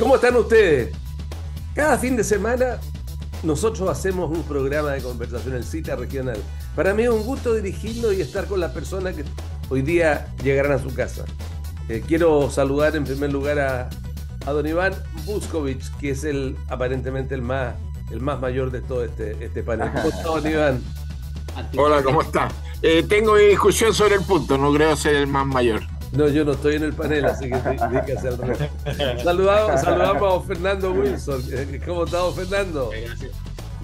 ¿Cómo están ustedes? Cada fin de semana nosotros hacemos un programa de conversación en Cita Regional. Para mí es un gusto dirigirlo y estar con las personas que hoy día llegarán a su casa. Quiero saludar en primer lugar a don Iván Buscovich, que es aparentemente el más mayor de todo este panel. ¿Cómo está, don Iván? Hola, ¿cómo está? Tengo mi discusión sobre el punto, no creo ser el más mayor. No, yo no estoy en el panel, así que dígase al revés. Saludamos a don Fernando Wilson. ¿Cómo está, don Fernando? Gracias.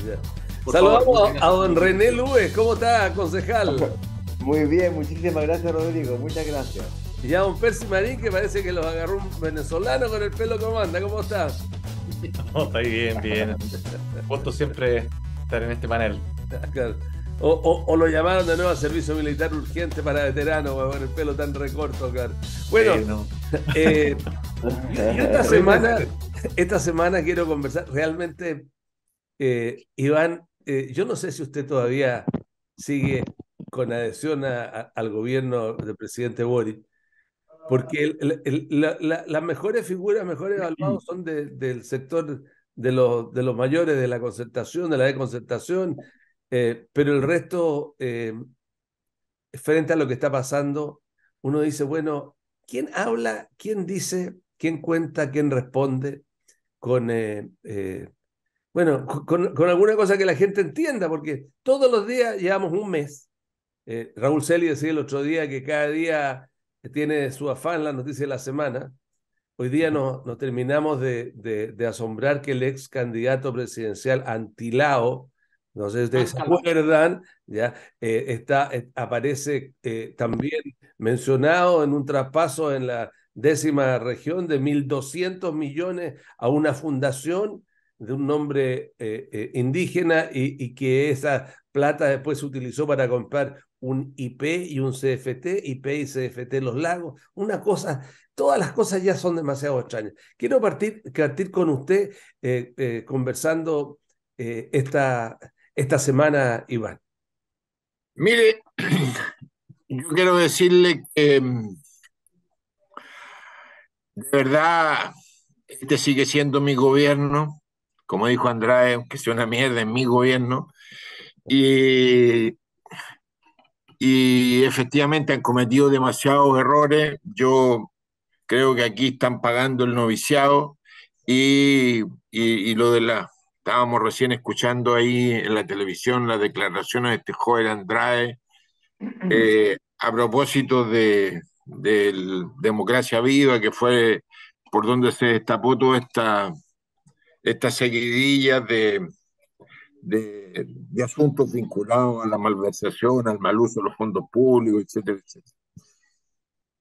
Ya. Por Saludamos favor, a don René Lues. ¿Cómo está, concejal? Muy bien, muchísimas gracias, Rodrigo. Muchas gracias. Y a don Percy Marín, que parece que los agarró un venezolano con el pelo como anda. ¿Cómo está? No, estoy bien, bien. Gusto siempre estar en este panel. Claro. O lo llamaron de nuevo a servicio militar urgente para veteranos, con el pelo tan recorto, claro. Bueno, No. yo esta semana quiero conversar. Realmente, Iván, yo no sé si usted todavía sigue con adhesión al gobierno del presidente Boric, porque las mejores figuras, mejores evaluados son del sector de los mayores, de la concertación, de la desconcertación, pero el resto, frente a lo que está pasando, uno dice, bueno, ¿quién habla, quién dice, quién cuenta, quién responde con, bueno, con alguna cosa que la gente entienda? Porque todos los días llevamos un mes. Raúl Celi decía el otro día que cada día tiene su afán la noticia de la semana. Hoy día nos terminamos de asombrar que el ex candidato presidencial Antilao, no sé si ustedes se acuerdan, ya aparece también mencionado en un traspaso en la 10ª región de 1.200 millones a una fundación de un nombre indígena, y que esa plata después se utilizó para comprar un IP y un CFT, IP y CFT Los Lagos, una cosa. Todas las cosas ya son demasiado extrañas. Quiero partir con usted, conversando esta semana, Iván. mire, yo quiero decirle que de verdad este sigue siendo mi gobierno, como dijo Andrade, aunque sea una mierda, en mi gobierno, y, y efectivamente han cometido demasiados errores. Yo creo que aquí están pagando el noviciado y lo de la... Estábamos recién escuchando ahí en la televisión las declaraciones de este joven Andrade a propósito de Democracia Viva, que fue por donde se destapó toda esta seguidilla de asuntos vinculados a la malversación, al mal uso de los fondos públicos, etcétera, etcétera.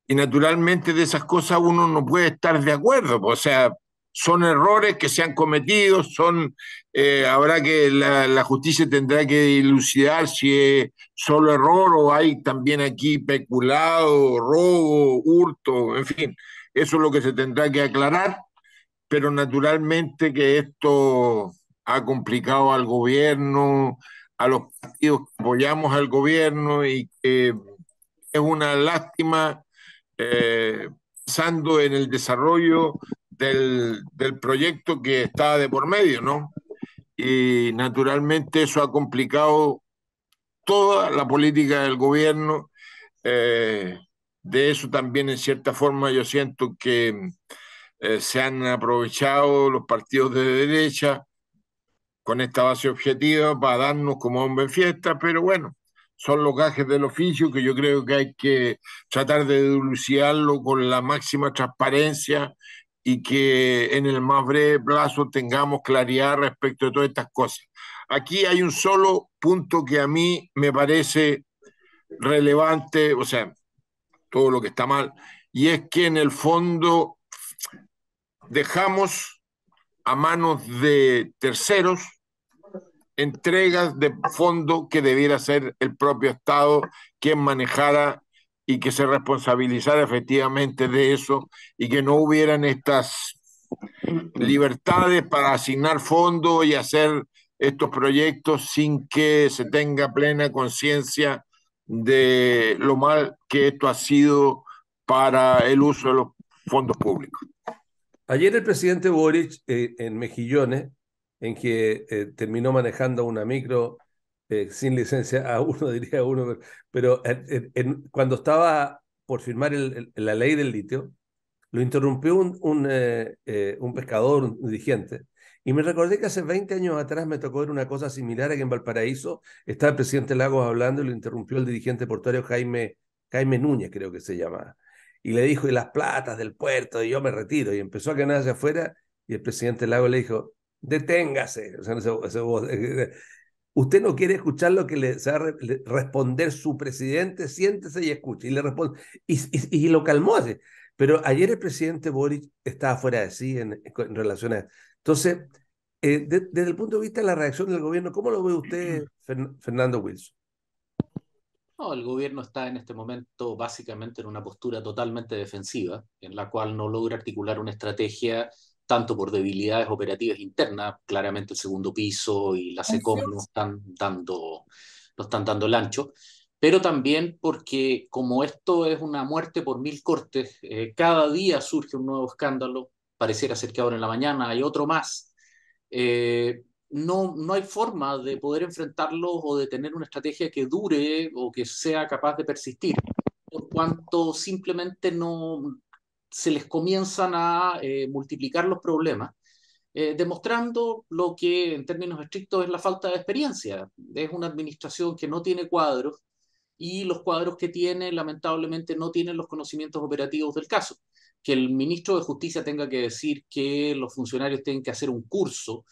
Y naturalmente de esas cosas uno no puede estar de acuerdo, o sea, son errores que se han cometido, habrá que, la justicia tendrá que dilucidar si es solo error o hay también aquí peculado, robo, hurto, en fin, eso es lo que se tendrá que aclarar, pero naturalmente que esto ha complicado al gobierno, a los partidos que apoyamos al gobierno, y que es una lástima, pensando en el desarrollo del proyecto que está de por medio, ¿no? Y naturalmente eso ha complicado toda la política del gobierno. Eh, de eso también, en cierta forma, yo siento que se han aprovechado los partidos de derecha con esta base objetiva para darnos como hombre en fiesta, pero bueno, son los gajes del oficio que yo creo que hay que tratar de dilucidarlo con la máxima transparencia y que en el más breve plazo tengamos claridad respecto de todas estas cosas. Aquí hay un solo punto que a mí me parece relevante, o sea, todo lo que está mal, y es que en el fondo dejamos a manos de terceros entregas de fondo que debiera ser el propio Estado quien manejara y que se responsabilizara efectivamente de eso, y que no hubieran estas libertades para asignar fondos y hacer estos proyectos sin que se tenga plena conciencia de lo mal que esto ha sido para el uso de los fondos públicos. Ayer el presidente Boric en Mejillones, en que terminó manejando una micro sin licencia a uno, diría uno, pero cuando estaba por firmar la ley del litio, lo interrumpió un pescador, un dirigente, y me recordé que hace 20 años atrás me tocó ver una cosa similar aquí en Valparaíso. Estaba el presidente Lagos hablando y lo interrumpió el dirigente portuario Jaime Núñez, creo que se llama. Y le dijo, y las platas del puerto, y yo me retiro. Y empezó a ganar hacia afuera, y el presidente Lagos le dijo, deténgase. O sea, usted no quiere escuchar lo que se va a responder su presidente, siéntese y escuche. Y le responde, y lo calmó así. Pero ayer el presidente Boric estaba fuera de sí en relación a... Entonces, desde el punto de vista de la reacción del gobierno, ¿cómo lo ve usted, Fernando Wilson? No, el gobierno está en este momento básicamente en una postura totalmente defensiva, en la cual no logra articular una estrategia tanto por debilidades operativas internas, claramente el segundo piso y la SECOM no están dando el ancho, pero también porque como esto es una muerte por mil cortes, cada día surge un nuevo escándalo, pareciera ser que ahora en la mañana hay otro más. No hay forma de poder enfrentarlos o de tener una estrategia que dure o que sea capaz de persistir, por cuanto simplemente no se les comienzan a multiplicar los problemas, demostrando lo que en términos estrictos es la falta de experiencia. Es una administración que no tiene cuadros y los cuadros que tiene lamentablemente no tienen los conocimientos operativos del caso. Que el ministro de Justicia tenga que decir que los funcionarios tienen que hacer un curso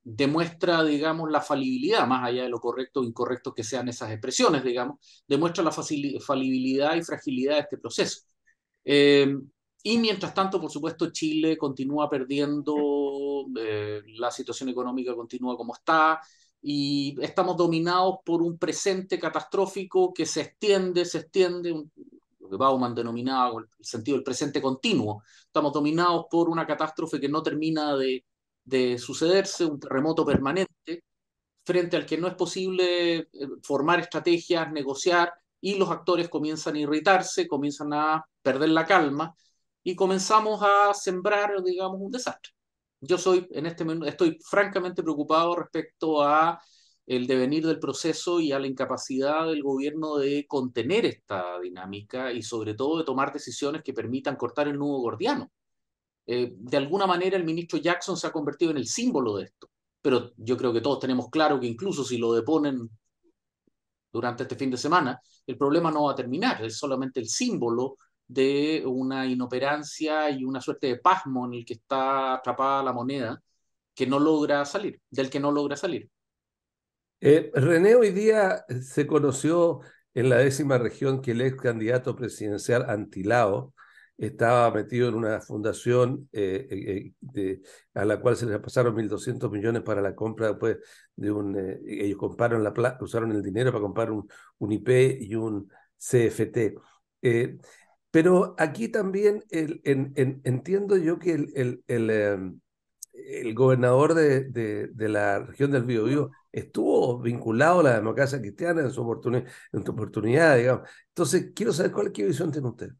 demuestra, digamos, la falibilidad, más allá de lo correcto o incorrecto que sean esas expresiones, digamos, demuestra la falibilidad y fragilidad de este proceso. Eh, y mientras tanto, por supuesto, Chile continúa perdiendo, la situación económica continúa como está, y estamos dominados por un presente catastrófico que se extiende, lo que Bauman denominaba el sentido del presente continuo. Estamos dominados por una catástrofe que no termina de sucederse, un terremoto permanente, frente al que no es posible formar estrategias, negociar, y los actores comienzan a irritarse, comienzan a perder la calma y comenzamos a sembrar, digamos, un desastre. Yo soy, en este momento, estoy francamente preocupado respecto a el devenir del proceso y a la incapacidad del gobierno de contener esta dinámica y sobre todo de tomar decisiones que permitan cortar el nudo gordiano. De alguna manera el ministro Jackson se ha convertido en el símbolo de esto, pero yo creo que todos tenemos claro que incluso si lo deponen durante este fin de semana, el problema no va a terminar, es solamente el símbolo de una inoperancia y una suerte de pasmo en el que está atrapada la moneda que no logra salir, del que no logra salir. René, hoy día se conoció en la 10ª región que el ex candidato presidencial Antilao estaba metido en una fundación a la cual se les pasaron 1.200 millones para la compra después de ellos compraron usaron el dinero para comprar un IP y un CFT. Eh, pero aquí también entiendo yo que el gobernador de la región del Biobío estuvo vinculado a la democracia cristiana en su oportunidad, digamos. Entonces, quiero saber qué visión tiene usted.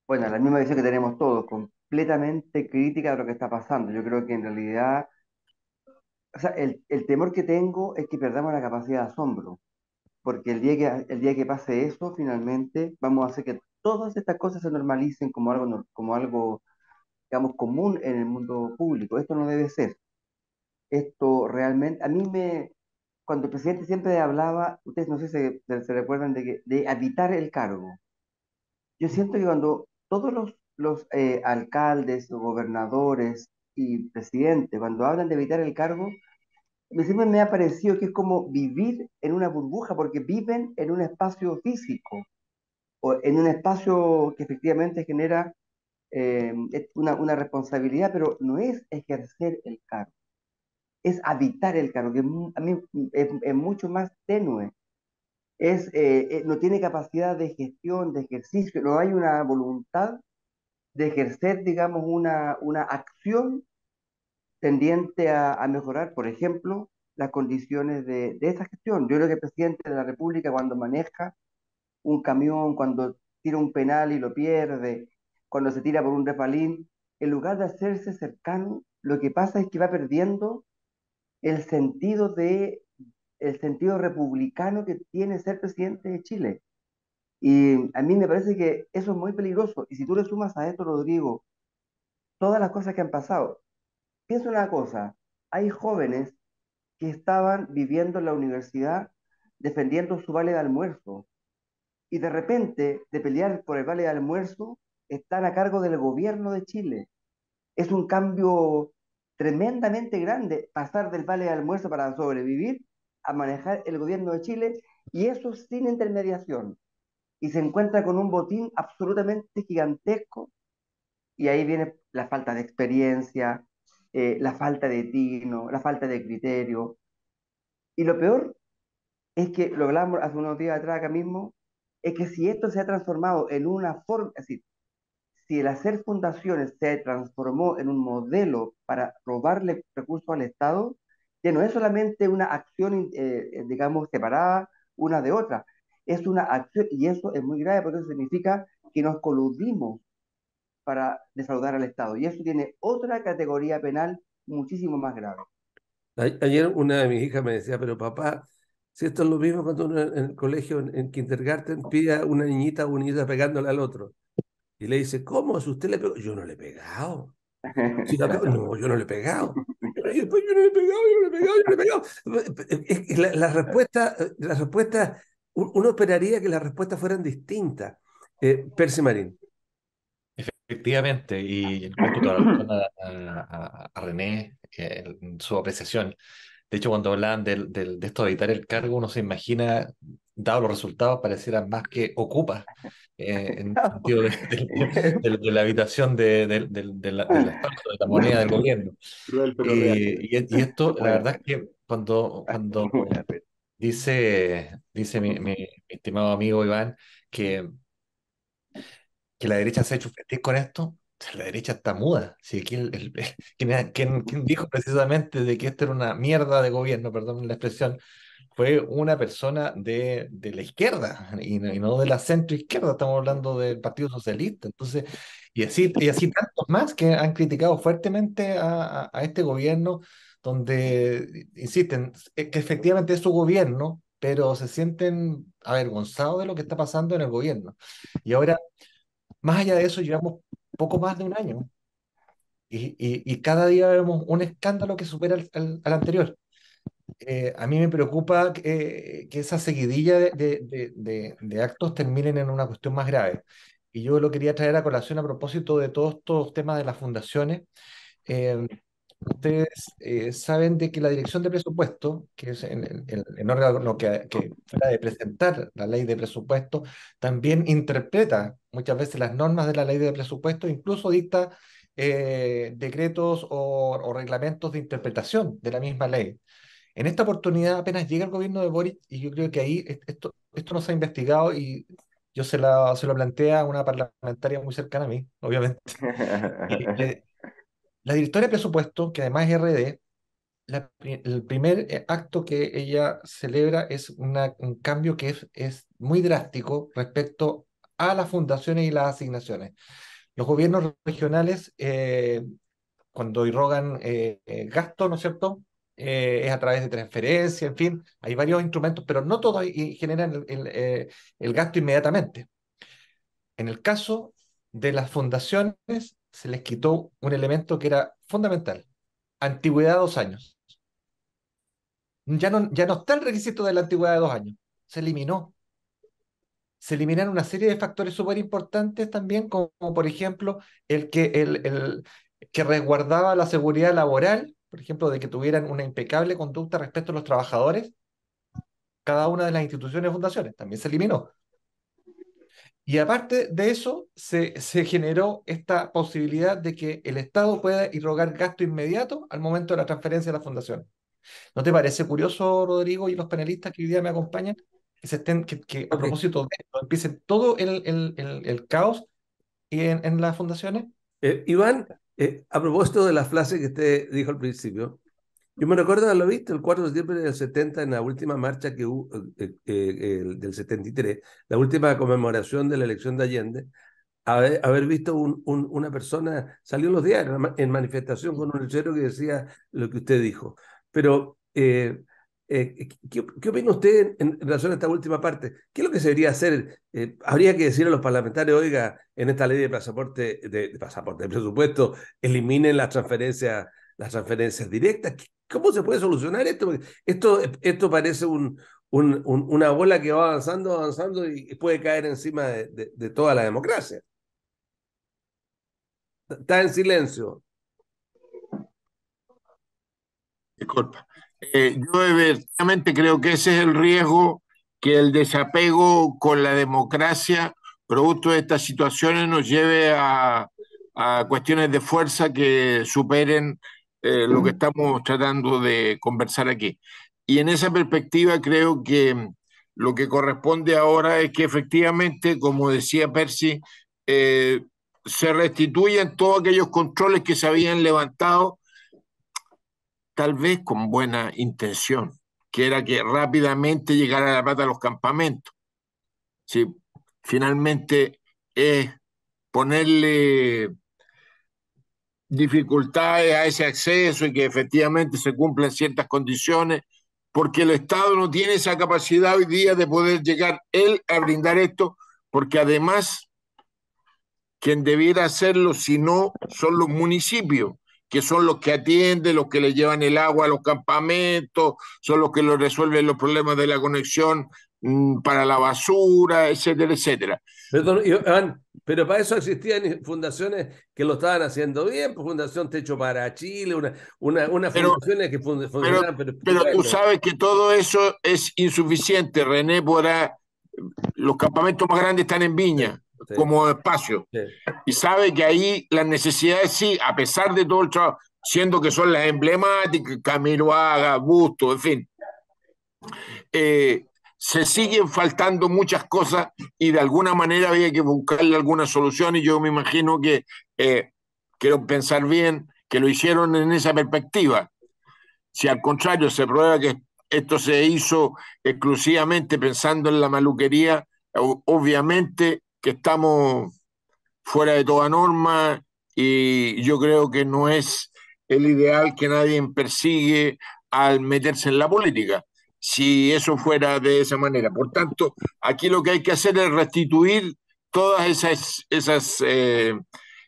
Bueno, la misma visión que tenemos todos, completamente crítica de lo que está pasando. Yo creo que en realidad, o sea, el temor que tengo es que perdamos la capacidad de asombro, porque el día que pase eso, finalmente vamos a hacer que todas estas cosas se normalicen como algo, como algo, digamos, común en el mundo público. Esto no debe ser. Esto realmente, cuando el presidente siempre hablaba, ustedes no sé si se recuerdan de habitar el cargo. Yo siento que cuando todos los alcaldes, gobernadores y presidentes, cuando hablan de evitar el cargo, siempre me ha parecido que es como vivir en una burbuja, porque viven en un espacio físico o en un espacio que efectivamente genera es una responsabilidad, pero no es ejercer el cargo, es habitar el cargo, que a mí es mucho más tenue. No tiene capacidad de gestión, de ejercicio, no hay una voluntad de ejercer, digamos, una acción tendiente a mejorar, por ejemplo, las condiciones de esa gestión. Yo creo que el presidente de la República, cuando maneja un camión, cuando tira un penal y lo pierde, cuando se tira por un refalín, en lugar de hacerse cercano, lo que pasa es que va perdiendo el sentido el sentido republicano que tiene ser presidente de Chile. Y a mí me parece que eso es muy peligroso. Y si tú le sumas a esto, Rodrigo, todas las cosas que han pasado, piensa una cosa, hay jóvenes que estaban viviendo en la universidad defendiendo su vale de almuerzo y de repente, de pelear por el vale de almuerzo, están a cargo del gobierno de Chile. Es un cambio tremendamente grande pasar del vale de almuerzo para sobrevivir a manejar el gobierno de Chile y eso sin intermediación. Y se encuentra con un botín absolutamente gigantesco y ahí viene la falta de experiencia, la falta de tino, la falta de criterio. Y lo peor es que, lo hablamos hace unos días atrás acá mismo, es que si esto se ha transformado en una forma, es decir, si el hacer fundaciones se transformó en un modelo para robarle recursos al Estado, ya no es solamente una acción, digamos, separada una de otra, es una acción, y eso es muy grave porque eso significa que nos coludimos para defraudar al Estado, y eso tiene otra categoría penal muchísimo más grave. Ayer una de mis hijas me decía, pero papá, si esto es lo mismo cuando uno en el colegio, en kindergarten, pide a una niñita o un niño pegándole al otro. Y le dice, ¿cómo? Si usted le pegó. Yo no le he pegado. Si no, yo no le he pegado. Y después yo no le he pegado, yo no le he pegado, yo no le he pegado. Es que la respuesta, uno esperaría que las respuestas fueran distintas. Percy Marín. Efectivamente, y encuentro toda la razón a René en su apreciación. De hecho, cuando hablaban de esto de evitar el cargo, uno se imagina, dado los resultados, parecieran más que ocupa, en el sentido de la habitación del espacio, de la moneda del gobierno. Cruel pero real. Y esto, la Bueno, verdad es que cuando dice mi estimado amigo Iván que la derecha se ha hecho feliz con esto, la derecha está muda. Sí, ¿quién dijo precisamente de que esto era una mierda de gobierno, perdón la expresión? Fue una persona de la izquierda y no de la centro izquierda, estamos hablando del Partido Socialista. Entonces, y así tantos más que han criticado fuertemente a este gobierno, donde insisten que efectivamente es su gobierno, pero se sienten avergonzados de lo que está pasando en el gobierno. Y ahora, más allá de eso, llevamos poco más de un año y cada día vemos un escándalo que supera al anterior. A mí me preocupa que esa seguidilla de actos terminen en una cuestión más grave. Y yo lo quería traer a colación a propósito de todos estos temas de las fundaciones. Eh, Ustedes saben de que la Dirección de Presupuesto, que es el órgano que fuera de presentar la ley de presupuesto, también interpreta muchas veces las normas de la ley de presupuesto, incluso dicta decretos o reglamentos de interpretación de la misma ley. En esta oportunidad apenas llega el gobierno de Boric y yo creo que ahí esto no se ha investigado y yo se lo planteé a una parlamentaria muy cercana a mí, obviamente. Y la directora de presupuesto, que además es RD, el primer acto que ella celebra es un cambio que es muy drástico respecto a las fundaciones y las asignaciones. Los gobiernos regionales, cuando irrogan gastos, ¿no es cierto? Es a través de transferencia, en fin, hay varios instrumentos, pero no todos generan el gasto inmediatamente. En el caso de las fundaciones, se les quitó un elemento que era fundamental: antigüedad 2 años. Ya no está el requisito de la antigüedad de 2 años, se eliminó. Se eliminaron una serie de factores súper importantes también, como por ejemplo el que resguardaba la seguridad laboral, por ejemplo, de que tuvieran una impecable conducta respecto a los trabajadores, cada una de las instituciones y fundaciones, también se eliminó. Y aparte de eso, se generó esta posibilidad de que el Estado pueda irrogar gasto inmediato al momento de la transferencia de la fundación. ¿No te parece curioso, Rodrigo, y los panelistas que hoy día me acompañan, que a Ok. propósito de esto empiece todo el caos en las fundaciones? Iván, a propósito de la frase que usted dijo al principio, yo me recuerdo haberlo visto el 4 de septiembre del 70 en la última marcha que hubo, del 73, la última conmemoración de la elección de Allende. haber visto una persona, salió en los diarios en manifestación con un lechero que decía lo que usted dijo. Pero, ¿qué opina usted en relación a esta última parte? ¿Qué es lo que se debería hacer? Habría que decir a los parlamentarios, oiga, en esta ley de pasaporte, de presupuesto, eliminen las transferencias directas. ¿Cómo se puede solucionar esto? Porque esto parece una bola que va avanzando, avanzando y puede caer encima de toda la democracia. Está en silencio. Disculpa. Yo efectivamente creo que ese es el riesgo, que el desapego con la democracia, producto de estas situaciones, nos lleve a cuestiones de fuerza que superen lo que estamos tratando de conversar aquí. Y en esa perspectiva creo que lo que corresponde ahora es que efectivamente, como decía Percy, se restituyan todos aquellos controles que se habían levantado tal vez con buena intención, que era que rápidamente llegara la plata a los campamentos. Sí, finalmente es ponerle dificultades a ese acceso y que efectivamente se cumplan ciertas condiciones, porque el Estado no tiene esa capacidad hoy día de poder llegar él a brindar esto, porque además quien debiera hacerlo, si no, son los municipios, que son los que atienden, los que le llevan el agua a los campamentos, son los que lo resuelven los problemas de la conexión para la basura, etcétera, etcétera. Perdón, Iván, pero para eso existían fundaciones que lo estaban haciendo bien, pues Fundación Techo para Chile, una Pero, fundaciones que funcionaban pero pero tú estupendo. sabes que todo eso es insuficiente, René, los campamentos más grandes están en Sí, Viña, sí, como espacio. sí. Y sabe que ahí las necesidades sí, a pesar de todo el trabajo, siendo que son las emblemáticas, Camiroaga, Busto, en fin, se siguen faltando muchas cosas y de alguna manera había que buscarle alguna solución y yo me imagino que, quiero pensar bien, que lo hicieron en esa perspectiva. Si al contrario se prueba que esto se hizo exclusivamente pensando en la maluquería, obviamente que estamos fuera de toda norma y yo creo que no es el ideal que nadie persigue al meterse en la política, si eso fuera de esa manera. Por tanto, aquí lo que hay que hacer es restituir todas esas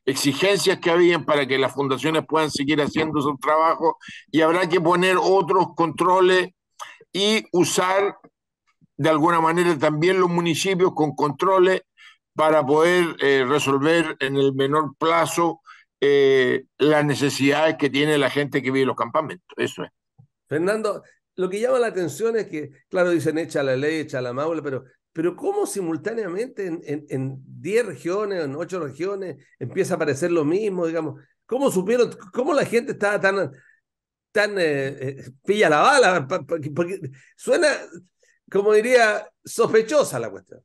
exigencias que habían para que las fundaciones puedan seguir haciendo su trabajo y habrá que poner otros controles y usar de alguna manera también los municipios con controles para poder resolver en el menor plazo las necesidades que tiene la gente que vive en los campamentos. Eso es. Fernando, lo que llama la atención es que, claro, dicen echa la ley, echa la maula, pero ¿cómo simultáneamente en 10 regiones, en 8 regiones, empieza a aparecer lo mismo, digamos? ¿Cómo supieron, cómo la gente estaba tan pilla la bala? Porque suena, como diría, sospechosa la cuestión.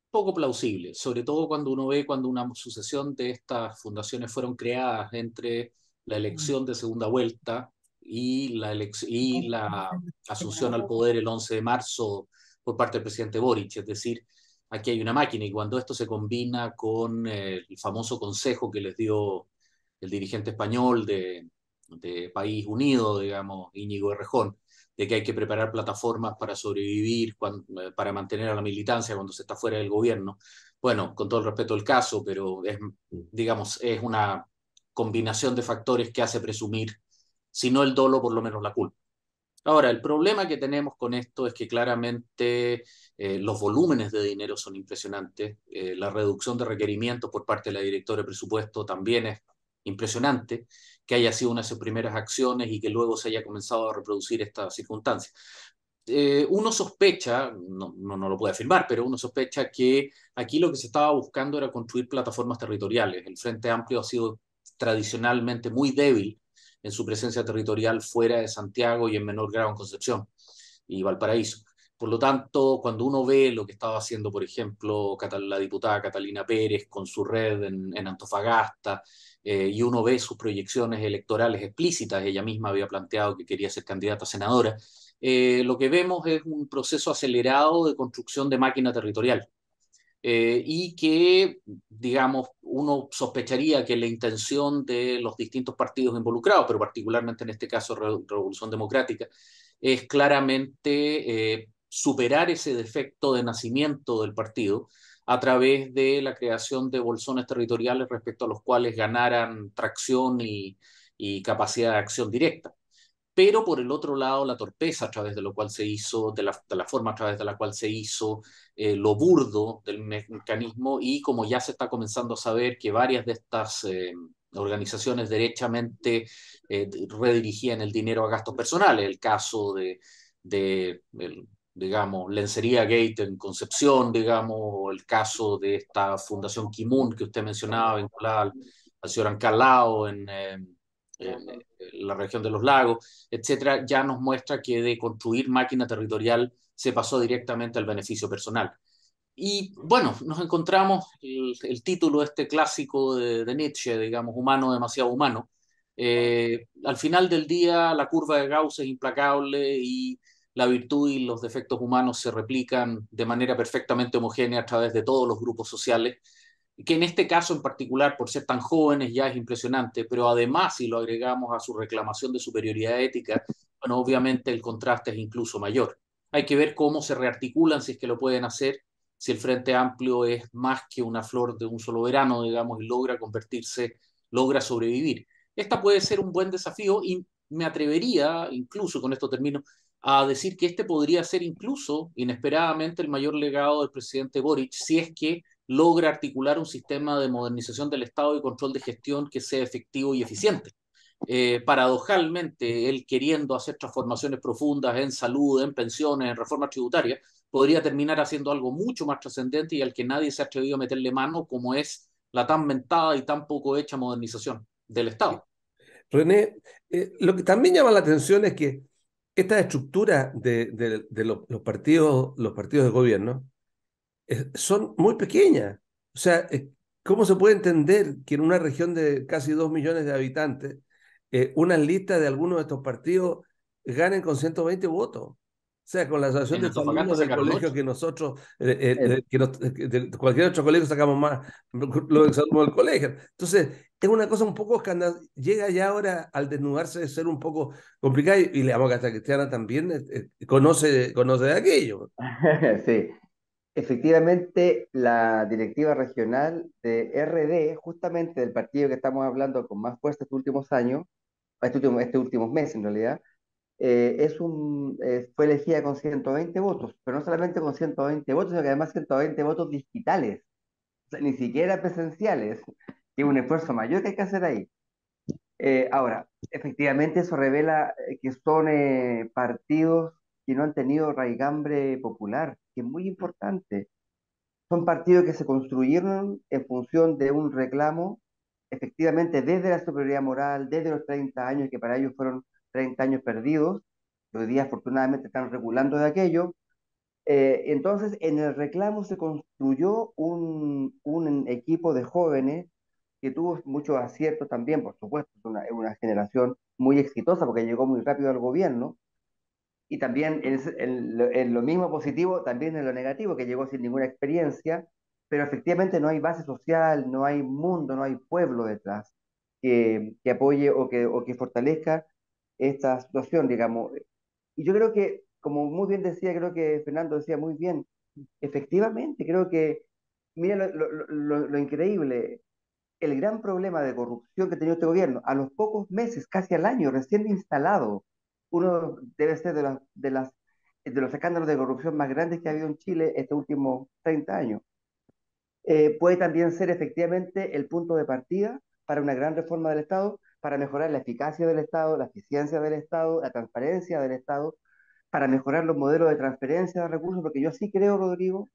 Poco plausible, sobre todo cuando uno ve cuando una sucesión de estas fundaciones fueron creadas entre la elección de segunda vuelta y la asunción al poder el 11 de marzo por parte del presidente Boric. Es decir, aquí hay una máquina y cuando esto se combina con el famoso consejo que les dio el dirigente español de País Unido, digamos, Íñigo Errejón, de que hay que preparar plataformas para sobrevivir, para mantener a la militancia cuando se está fuera del gobierno. Bueno, con todo el respeto del caso, pero es, digamos, es una combinación de factores que hace presumir, si no el dolo, por lo menos la culpa. Ahora, el problema que tenemos con esto es que claramente los volúmenes de dinero son impresionantes, la reducción de requerimientos por parte de la directora de presupuesto también es impresionante, que haya sido una de sus primeras acciones y que luego se haya comenzado a reproducir esta circunstancia. Uno sospecha, no lo puede afirmar, pero uno sospecha que aquí lo que se estaba buscando era construir plataformas territoriales. El Frente Amplio ha sido tradicionalmente muy débil en su presencia territorial fuera de Santiago y en menor grado en Concepción y Valparaíso. Por lo tanto, cuando uno ve lo que estaba haciendo, por ejemplo, la diputada Catalina Pérez con su red en Antofagasta, y uno ve sus proyecciones electorales explícitas, ella misma había planteado que quería ser candidata a senadora, lo que vemos es un proceso acelerado de construcción de máquina territorial. y que, digamos, uno sospecharía que la intención de los distintos partidos involucrados, pero particularmente en este caso Revolución Democrática, es claramente superar ese defecto de nacimiento del partido a través de la creación de bolsones territoriales respecto a los cuales ganaran tracción y capacidad de acción directa. Pero por el otro lado, la torpeza a través de lo cual se hizo, de la forma a través de la cual se hizo, lo burdo del mecanismo, y como ya se está comenzando a saber que varias de estas organizaciones derechamente redirigían el dinero a gastos personales, el caso digamos, Lencería Gate en Concepción, digamos, o el caso de esta Fundación Kimun que usted mencionaba, vinculada al señor Ancalao en la región de los lagos, etcétera, ya nos muestra que de construir máquina territorial se pasó directamente al beneficio personal. Y bueno, nos encontramos el título este clásico de Nietzsche, digamos, humano demasiado humano. Al final del día, la curva de Gauss es implacable y la virtud y los defectos humanos se replican de manera perfectamente homogénea a través de todos los grupos sociales, que en este caso en particular, por ser tan jóvenes, ya es impresionante, pero además, si lo agregamos a su reclamación de superioridad ética, bueno, obviamente el contraste es incluso mayor. Hay que ver cómo se rearticulan, si es que lo pueden hacer, si el Frente Amplio es más que una flor de un solo verano, digamos, y logra convertirse, logra sobrevivir. Esta puede ser un buen desafío y me atrevería, incluso con esto termino, a decir que este podría ser incluso, inesperadamente, el mayor legado del presidente Boric, si es que logra articular un sistema de modernización del Estado y control de gestión que sea efectivo y eficiente. Paradojalmente, él queriendo hacer transformaciones profundas en salud, en pensiones, en reforma tributaria, podría terminar haciendo algo mucho más trascendente y al que nadie se ha atrevido a meterle mano, como es la tan mentada y tan poco hecha modernización del Estado. René, lo que también llama la atención es que esta estructura de los partidos de gobierno son muy pequeñas. O sea, ¿cómo se puede entender que en una región de casi 2 millones de habitantes, unas listas de algunos de estos partidos ganen con 120 votos? O sea, con la asociación En de Antofagasta alumnos del sacaron colegio 8. que nosotros, de cualquier otro colegio sacamos más, los exalumnos del colegio. Entonces, es una cosa un poco escandalosa. Llega ya ahora al desnudarse de ser un poco complicado y la democracia cristiana también conoce de aquello. Sí, efectivamente, la directiva regional de RD, justamente del partido que estamos hablando con más fuerza estos últimos años, estos últimos meses en realidad, fue elegida con 120 votos, pero no solamente con 120 votos, sino que además 120 votos digitales, o sea, ni siquiera presenciales, que es un esfuerzo mayor que hay que hacer ahí. Ahora, efectivamente eso revela que son partidos que no han tenido raigambre popular, que es muy importante. Son partidos que se construyeron en función de un reclamo, efectivamente desde la superioridad moral, desde los 30 años, que para ellos fueron 30 años perdidos, que hoy día afortunadamente están regulando de aquello. Entonces, en el reclamo se construyó un equipo de jóvenes que tuvo muchos aciertos también, por supuesto, es una generación muy exitosa porque llegó muy rápido al gobierno, y también en lo mismo positivo, también en lo negativo, que llegó sin ninguna experiencia, pero efectivamente no hay base social, no hay mundo, no hay pueblo detrás que apoye o que fortalezca esta situación, digamos. Y yo creo que, como muy bien decía, creo que Fernando decía muy bien, efectivamente, creo que, mira lo increíble, el gran problema de corrupción que ha tenido este gobierno, a los pocos meses, casi al año, recién instalado, uno debe ser de los escándalos de corrupción más grandes que ha habido en Chile estos últimos 30 años. Puede también ser efectivamente el punto de partida para una gran reforma del Estado, para mejorar la eficacia del Estado, la eficiencia del Estado, la transparencia del Estado, para mejorar los modelos de transferencia de recursos, porque yo sí creo, Rodrigo,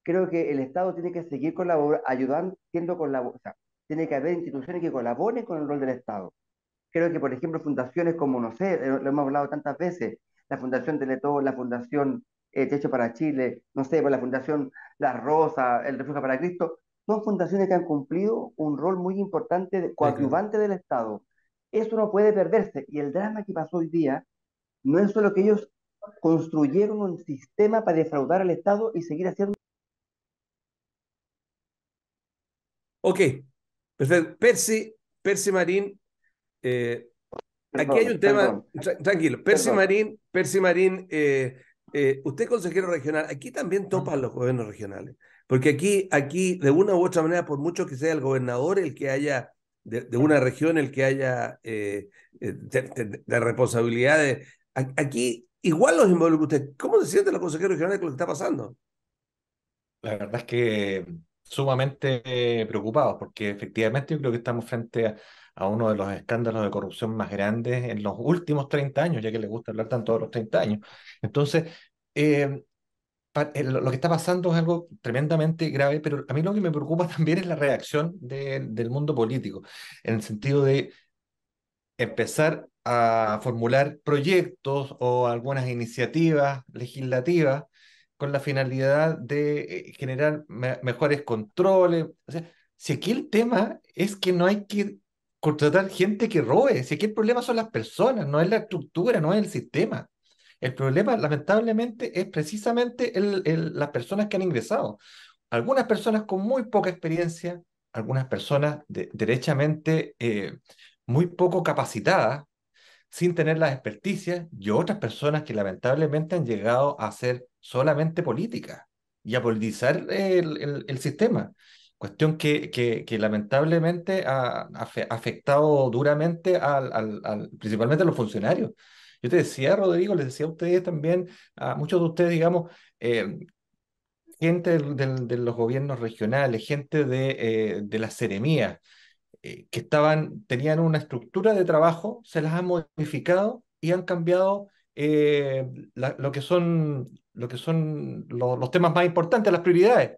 creo que el Estado tiene que seguir ayudando, o sea, tiene que haber instituciones que colaboren con el rol del Estado. Creo que, por ejemplo, fundaciones como, no sé, lo hemos hablado tantas veces, la Fundación Teletón, la Fundación Techo para Chile, no sé, pues la Fundación La Rosa, el Refugio para Cristo, son fundaciones que han cumplido un rol muy importante, Sí, claro. coadyuvante del Estado. Eso no puede perderse. Y el drama que pasó hoy día no es solo que ellos construyeron un sistema para defraudar al Estado y seguir haciendo Ok, perfecto. Percy Marín, aquí hay Perdón, un tema, perdón, tranquilo. perdón. Percy Marín, usted consejero regional, aquí también topan los gobiernos regionales, porque aquí de una u otra manera, por mucho que sea el gobernador el que haya, de una región el que haya de responsabilidad aquí igual los involucra usted. ¿Cómo se sienten los consejeros regionales con lo que está pasando? La verdad es que sumamente preocupados, porque efectivamente yo creo que estamos frente a uno de los escándalos de corrupción más grandes en los últimos 30 años, ya que le gusta hablar tanto de los 30 años. Entonces, eh, lo que está pasando es algo tremendamente grave, pero a mí lo que me preocupa también es la reacción del mundo político, en el sentido de empezar a formular proyectos o algunas iniciativas legislativas con la finalidad de generar mejores controles. O sea, si aquí el tema es que no hay que contratar gente que robe, si aquí el problema son las personas, no es la estructura, no es el sistema. El problema, lamentablemente, es precisamente las personas que han ingresado. Algunas personas con muy poca experiencia, algunas personas derechamente muy poco capacitadas, sin tener las experticias, y otras personas que lamentablemente han llegado a hacer solamente política y a politizar el sistema. Cuestión que lamentablemente ha afectado duramente principalmente a los funcionarios. Yo te decía, Rodrigo, les decía a ustedes también, a muchos de ustedes, digamos, gente de los gobiernos regionales, gente de las seremías, que tenían una estructura de trabajo, se las han modificado y han cambiado lo que son los temas más importantes, las prioridades.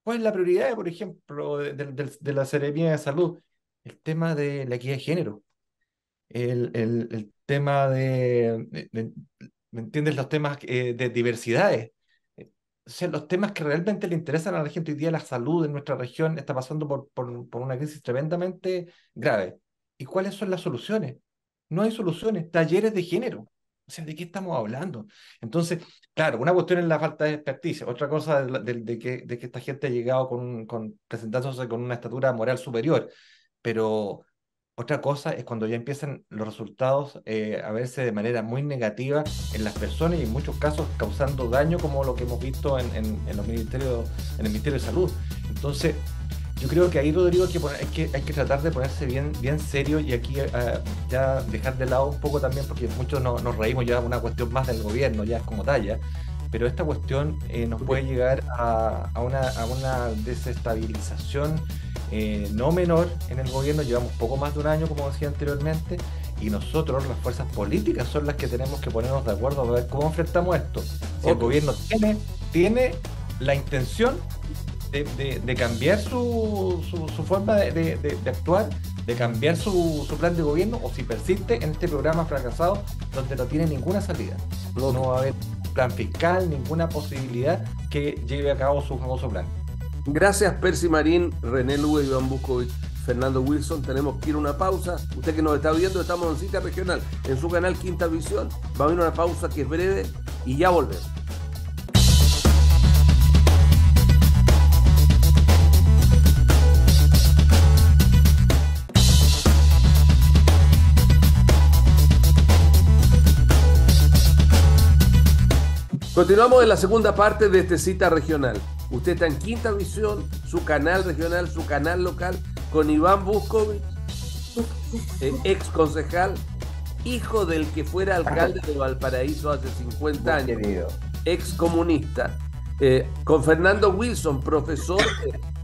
¿Cuál es la prioridad, por ejemplo, de la Seremía de Salud? El tema de la equidad de género, el tema ¿me entiendes? Los temas de diversidades. O sea, los temas que realmente le interesan a la gente hoy día, la salud en nuestra región está pasando por una crisis tremendamente grave. ¿Y cuáles son las soluciones? No hay soluciones, talleres de género. O sea, ¿de qué estamos hablando? Entonces, claro, una cuestión es la falta de experticia, otra cosa de que esta gente ha llegado presentándose con una estatura moral superior, pero otra cosa es cuando ya empiezan los resultados a verse de manera muy negativa en las personas y en muchos casos causando daño, como lo que hemos visto en los ministerios, en el Ministerio de Salud. Entonces, yo creo que ahí, Rodrigo, hay que tratar de ponerse bien serio y aquí ya dejar de lado un poco también, porque muchos nos reímos ya de una cuestión más del gobierno, ya es como talla, pero esta cuestión nos puede llegar a una desestabilización no menor en el gobierno. Llevamos poco más de un año, como decía anteriormente, y nosotros, las fuerzas políticas, son las que tenemos que ponernos de acuerdo a ver cómo enfrentamos esto. Si el gobierno tiene la intención de cambiar su forma de actuar, de cambiar su plan de gobierno, o si persiste en este programa fracasado donde no tiene ninguna salida. No va a haber plan fiscal, ninguna posibilidad que lleve a cabo su famoso plan. Gracias, Percy Marín, René Lugo, Iván Buscovich, Fernando Wilson. Tenemos que ir a una pausa. Usted que nos está viendo, estamos en Cita Regional, en su canal Quinta Visión. Va a ir una pausa que es breve y ya volvemos. Continuamos en la segunda parte de este Cita Regional. Usted está en Quinta Visión, su canal regional, su canal local, con Iván Buscovich, ex concejal, hijo del que fuera alcalde de Valparaíso hace 50 años, ex comunista, con Fernando Wilson, profesor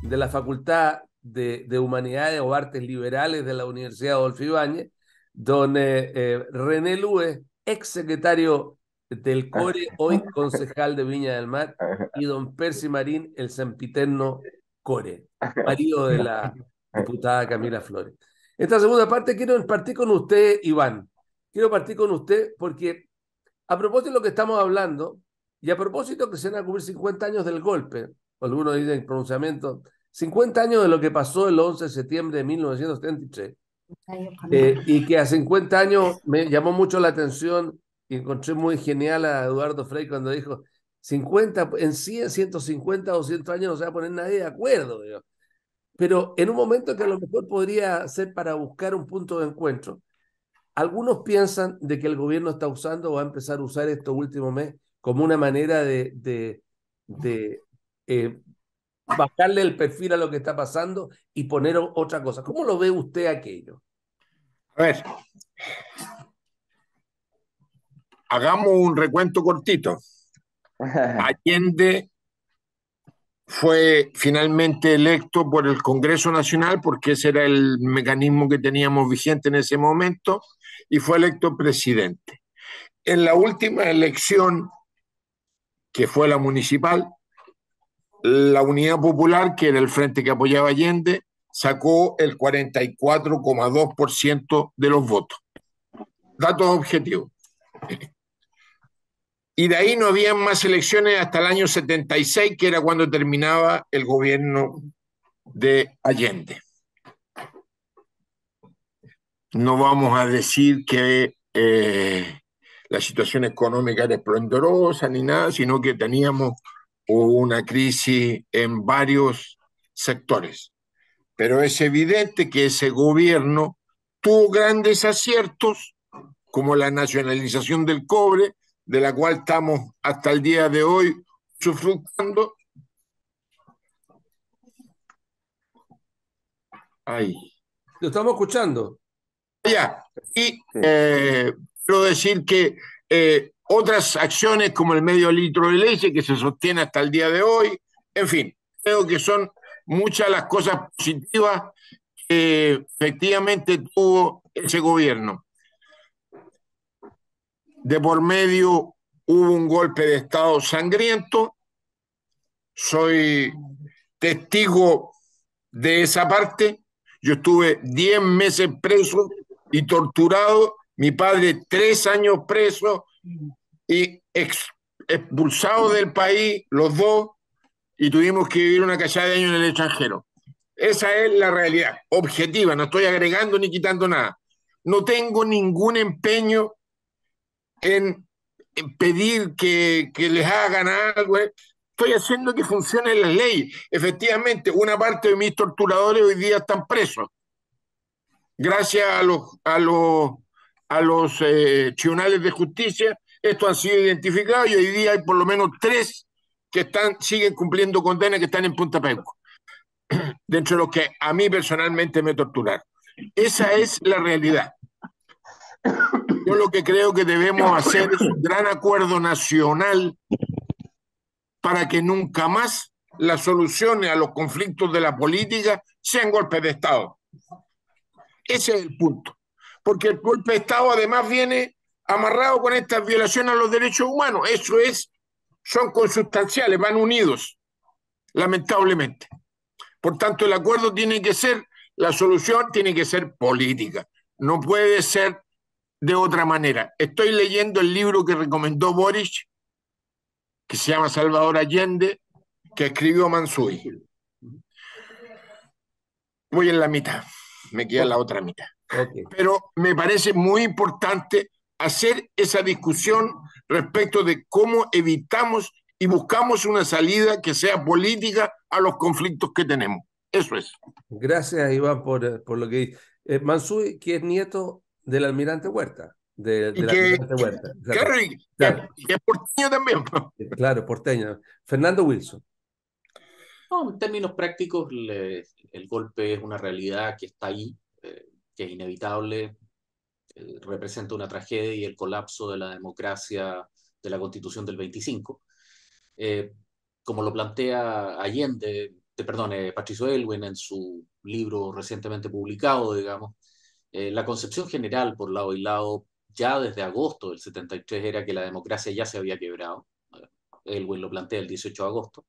de la Facultad de Humanidades o Artes Liberales de la Universidad Adolfo Ibáñez, don René Lugo, ex secretario del CORE, hoy concejal de Viña del Mar, y don Percy Marín, el sempiterno CORE, marido de la diputada Camila Flores. Esta segunda parte quiero partir con usted, Iván. Quiero partir con usted porque a propósito de lo que estamos hablando, y a propósito que se van a cumplir 50 años del golpe, algunos dicen pronunciamiento, 50 años de lo que pasó el 11 de septiembre de 1973, y que a 50 años me llamó mucho la atención y encontré muy genial a Eduardo Frei cuando dijo 50, en 100, 150, 200 años no se va a poner nadie de acuerdo. Digo. pero en un momento que a lo mejor podría ser para buscar un punto de encuentro. Algunos piensan de que el gobierno está usando o va a empezar a usar estos últimos meses como una manera de bajarle el perfil a lo que está pasando y poner otra cosa. ¿Cómo lo ve usted aquello? A ver, hagamos un recuento cortito. Allende fue finalmente electo por el Congreso Nacional, porque ese era el mecanismo que teníamos vigente en ese momento, y fue electo presidente. En la última elección, que fue la municipal, la Unidad Popular, que era el frente que apoyaba a Allende, sacó el 44,2% de los votos. Datos objetivos. Y de ahí no había más elecciones hasta el año 76, que era cuando terminaba el gobierno de Allende. No vamos a decir que la situación económica era esplendorosa ni nada, sino que teníamos una crisis en varios sectores. Pero es evidente que ese gobierno tuvo grandes aciertos, como la nacionalización del cobre, de la cual estamos hasta el día de hoy sufrutando. Ahí. Lo estamos escuchando. Ya. Y quiero decir que otras acciones como el medio litro de leche, que se sostiene hasta el día de hoy, en fin, creo que son muchas las cosas positivas que efectivamente tuvo ese gobierno. De por medio hubo un golpe de Estado sangriento. Soy testigo de esa parte. Yo estuve 10 meses preso y torturado. Mi padre 3 años preso y expulsado del país, los dos, y tuvimos que vivir una cantidad de años en el extranjero. Esa es la realidad objetiva. No estoy agregando ni quitando nada. No tengo ningún empeño en pedir que les hagan algo. Estoy haciendo que funcionen las leyes. Efectivamente, una parte de mis torturadores hoy día están presos. Gracias a los tribunales de justicia, estos han sido identificados y hoy día hay por lo menos 3 que siguen cumpliendo condena, que están en Punta Peuco, dentro de los que a mí personalmente me torturaron. Esa es la realidad. Yo lo que creo que debemos hacer es un gran acuerdo nacional para que nunca más las soluciones a los conflictos de la política sean golpes de Estado. Ese es el punto. Porque el golpe de Estado además viene amarrado con estas violaciones a los derechos humanos. Eso es, son consustanciales, van unidos, lamentablemente. Por tanto, el acuerdo tiene que ser, la solución tiene que ser política. No puede ser de otra manera. Estoy leyendo el libro que recomendó Boric, que se llama Salvador Allende, que escribió Mansuy. Voy en la mitad, me queda la otra mitad. Okay. Pero me parece muy importante hacer esa discusión respecto de cómo evitamos y buscamos una salida que sea política a los conflictos que tenemos. Eso es. Gracias, Iván, por lo que dice. Mansuy, que es nieto del almirante Huerta. Del almirante Huerta. Claro, y es porteño también. Claro, porteño. Fernando Wilson. No, en términos prácticos, el golpe es una realidad que está ahí, que es inevitable, representa una tragedia y el colapso de la democracia de la Constitución del 25. Como lo plantea Patricio Aylwin en su libro recientemente publicado, digamos, la concepción general por lado y lado ya desde agosto del 73 era que la democracia ya se había quebrado. Aylwin lo plantea el 18 de agosto.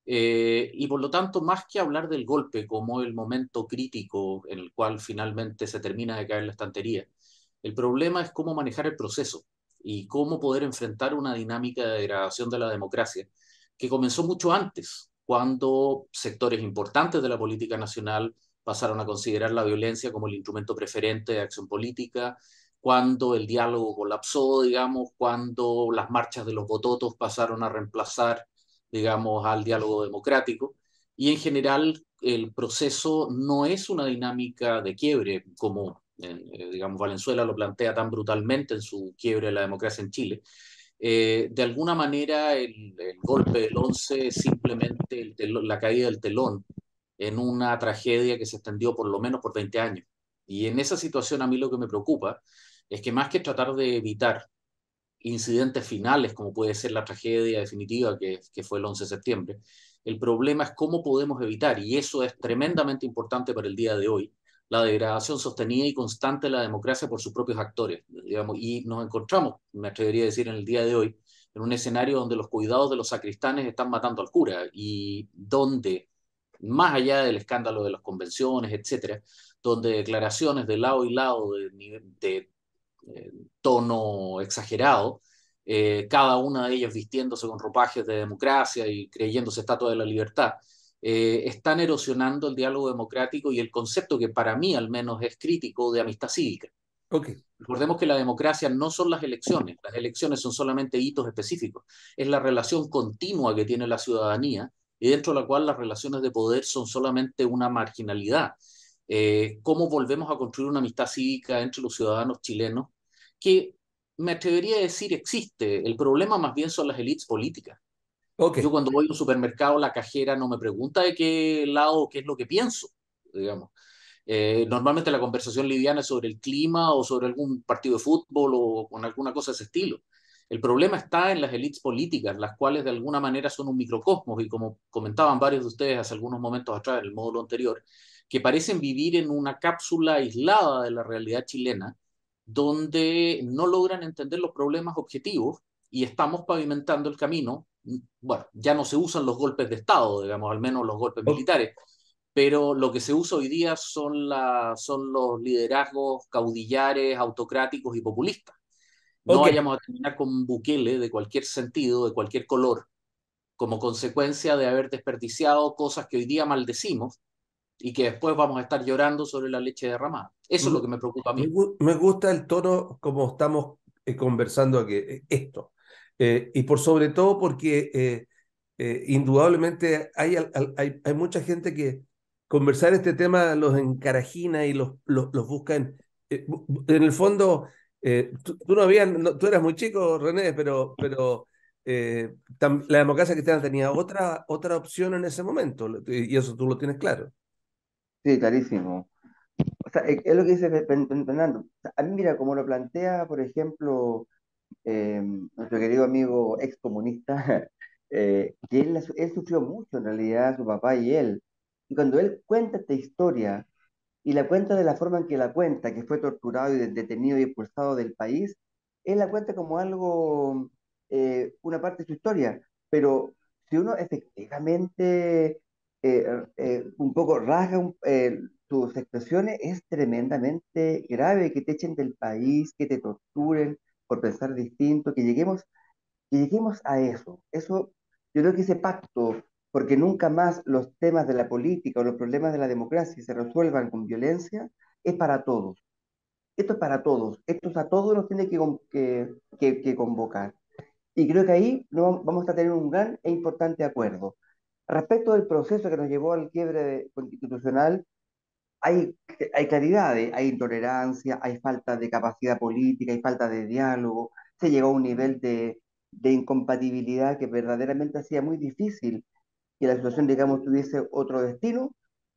Y por lo tanto, más que hablar del golpe como el momento crítico en el cual finalmente se termina de caer la estantería, el problema es cómo manejar el proceso y cómo poder enfrentar una dinámica de degradación de la democracia que comenzó mucho antes, cuando sectores importantes de la política nacional pasaron a considerar la violencia como el instrumento preferente de acción política, cuando el diálogo colapsó, digamos, cuando las marchas de los bototos pasaron a reemplazar, digamos, al diálogo democrático. y en general el proceso no es una dinámica de quiebre como, digamos, Valenzuela lo plantea tan brutalmente en su quiebre de la democracia en Chile. De alguna manera el golpe del 11 es simplemente la caída del telón en una tragedia que se extendió por lo menos por 20 años. Y en esa situación a mí lo que me preocupa es que más que tratar de evitar incidentes finales, como puede ser la tragedia definitiva que fue el 11 de septiembre, el problema es cómo podemos evitar, y eso es tremendamente importante para el día de hoy, la degradación sostenida y constante de la democracia por sus propios actores, digamos, y nos encontramos, me atrevería a decir, en el día de hoy, en un escenario donde los cuidados de los sacristanes están matando al cura y donde, más allá del escándalo de las convenciones, etcétera, donde declaraciones de lado y lado de tono exagerado, cada una de ellas vistiéndose con ropajes de democracia y creyéndose estatua de la libertad, están erosionando el diálogo democrático y el concepto que para mí al menos es crítico de amistad cívica. Ok, Recordemos que la democracia no son las elecciones son solamente hitos específicos, es la relación continua que tiene la ciudadanía y dentro de la cual las relaciones de poder son solamente una marginalidad. ¿Cómo volvemos a construir una amistad cívica entre los ciudadanos chilenos que me atrevería a decir existe? El problema más bien son las élites políticas. ok, Yo cuando voy a un supermercado, la cajera no me pregunta de qué lado, qué es lo que pienso, digamos. Normalmente la conversación liviana es sobre el clima o sobre algún partido de fútbol o con alguna cosa de ese estilo. El problema está en las élites políticas, las cuales de alguna manera son un microcosmos y como comentaban varios de ustedes hace algunos momentos atrás en el módulo anterior, que parecen vivir en una cápsula aislada de la realidad chilena, donde no logran entender los problemas objetivos y estamos pavimentando el camino. Bueno, ya no se usan los golpes de Estado, digamos, al menos los golpes o- militares, pero lo que se usa hoy día son los liderazgos caudillares, autocráticos y populistas. No ok. vayamos a terminar con un Bukele de cualquier sentido, de cualquier color, como consecuencia de haber desperdiciado cosas que hoy día maldecimos y que después vamos a estar llorando sobre la leche derramada. Eso es Me, lo que me preocupa a mí. me gusta el tono como estamos conversando aquí, esto. Y por sobre todo porque indudablemente hay mucha gente que conversar este tema los encarajina y los busca en el fondo, tú no habías, tú eras muy chico, René, pero la democracia cristiana tenía otra opción en ese momento, y eso tú lo tienes claro. Sí, clarísimo. O sea, es lo que dice Fernando. O sea, a mí, mira, como lo plantea, por ejemplo, nuestro querido amigo excomunista, que él sufrió mucho en realidad, su papá y él. Y cuando él cuenta esta historia, y la cuenta de la forma en que la cuenta, que fue torturado y detenido y expulsado del país, él la cuenta como algo, una parte de su historia. Pero si uno efectivamente un poco rasga sus expresiones, es tremendamente grave que te echen del país, que te torturen por pensar distinto, que lleguemos a eso. Eso, yo creo que ese pacto, porque nunca más los temas de la política o los problemas de la democracia se resuelvan con violencia, es para todos. Esto es para todos. Esto a todos nos tiene que convocar. Y creo que ahí no, vamos a tener un gran e importante acuerdo. Respecto del proceso que nos llevó al quiebre constitucional, hay, hay claridades, hay intolerancia, hay falta de capacidad política, hay falta de diálogo, se llegó a un nivel de incompatibilidad que verdaderamente hacía muy difícil que la situación, digamos, tuviese otro destino,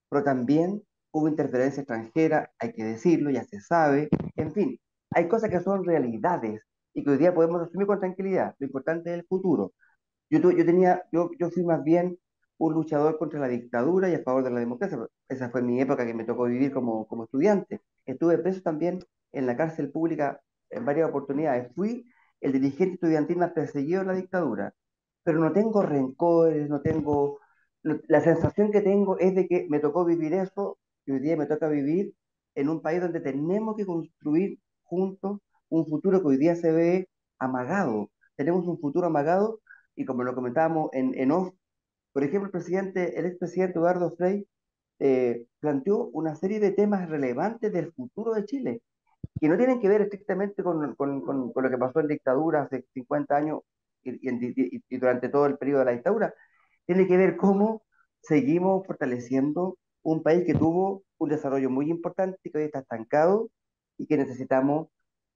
pero también hubo interferencia extranjera, hay que decirlo, ya se sabe, en fin, hay cosas que son realidades y que hoy día podemos asumir con tranquilidad. Lo importante es el futuro. Yo fui más bien un luchador contra la dictadura y a favor de la democracia. Esa fue mi época que me tocó vivir como estudiante. Estuve preso también en la cárcel pública en varias oportunidades. Fui el dirigente estudiantil más perseguido en la dictadura, pero no tengo rencores, no tengo... La sensación que tengo es de que me tocó vivir eso y hoy día me toca vivir en un país donde tenemos que construir juntos un futuro que hoy día se ve amagado. Tenemos un futuro amagado y como lo comentábamos en off, por ejemplo, el expresidente Eduardo Frei planteó una serie de temas relevantes del futuro de Chile, que no tienen que ver estrictamente con lo que pasó en dictadura hace 50 años y durante todo el periodo de la dictadura. Tiene que ver cómo seguimos fortaleciendo un país que tuvo un desarrollo muy importante y que hoy está estancado y que necesitamos